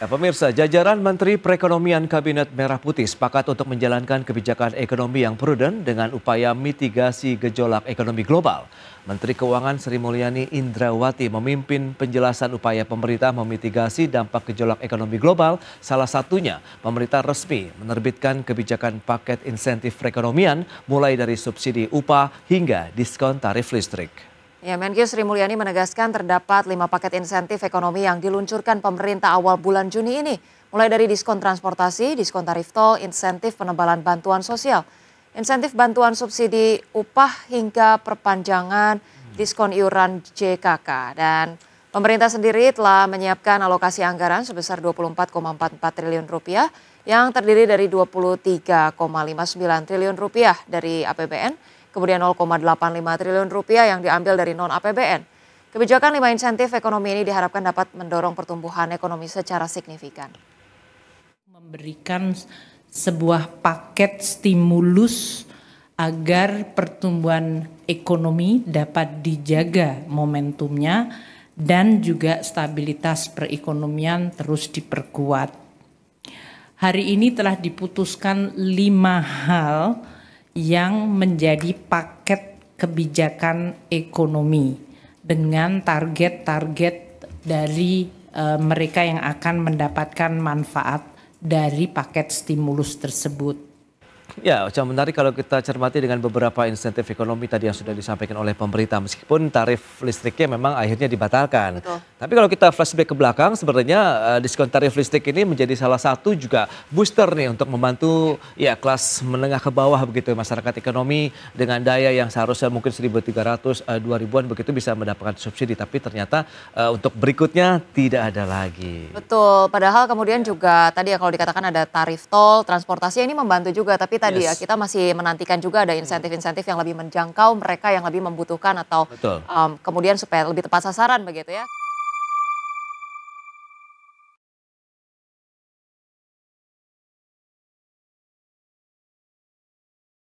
Pemirsa, jajaran Menteri Perekonomian Kabinet Merah Putih sepakat untuk menjalankan kebijakan ekonomi yang prudent dengan upaya mitigasi gejolak ekonomi global. Menteri Keuangan Sri Mulyani Indrawati memimpin penjelasan upaya pemerintah memitigasi dampak gejolak ekonomi global. Salah satunya, pemerintah resmi menerbitkan kebijakan paket insentif perekonomian mulai dari subsidi upah hingga diskon tarif listrik. Ya, Menkyu Sri Mulyani menegaskan terdapat 5 paket insentif ekonomi yang diluncurkan pemerintah awal bulan Juni ini. Mulai dari diskon transportasi, diskon tarif tol, insentif penebalan bantuan sosial, insentif bantuan subsidi upah hingga perpanjangan diskon iuran JKK. Dan pemerintah sendiri telah menyiapkan alokasi anggaran sebesar Rp24,44 triliun yang terdiri dari Rp23,59 triliun dari APBN. Kemudian Rp0,85 triliun yang diambil dari non-APBN. Kebijakan 5 insentif ekonomi ini diharapkan dapat mendorong pertumbuhan ekonomi secara signifikan. Memberikan sebuah paket stimulus agar pertumbuhan ekonomi dapat dijaga momentumnya dan juga stabilitas perekonomian terus diperkuat. Hari ini telah diputuskan 5 hal yang menjadi paket kebijakan ekonomi dengan target-target dari mereka yang akan mendapatkan manfaat dari paket stimulus tersebut. Ya, Ocha, menarik kalau kita cermati dengan beberapa insentif ekonomi tadi yang sudah disampaikan oleh pemerintah. Meskipun tarif listriknya memang akhirnya dibatalkan. Betul. Tapi kalau kita flashback ke belakang, sebenarnya diskon tarif listrik ini menjadi salah satu juga booster nih untuk membantu ya kelas menengah ke bawah begitu masyarakat ekonomi dengan daya yang seharusnya mungkin 1.300, 2.000-an begitu bisa mendapatkan subsidi. Tapi ternyata untuk berikutnya tidak ada lagi. Betul, padahal kemudian juga tadi ya kalau dikatakan ada tarif tol, transportasi ini membantu juga. Tapi tadi ya kita masih menantikan juga ada insentif-insentif yang lebih menjangkau mereka yang lebih membutuhkan atau kemudian supaya lebih tepat sasaran begitu ya.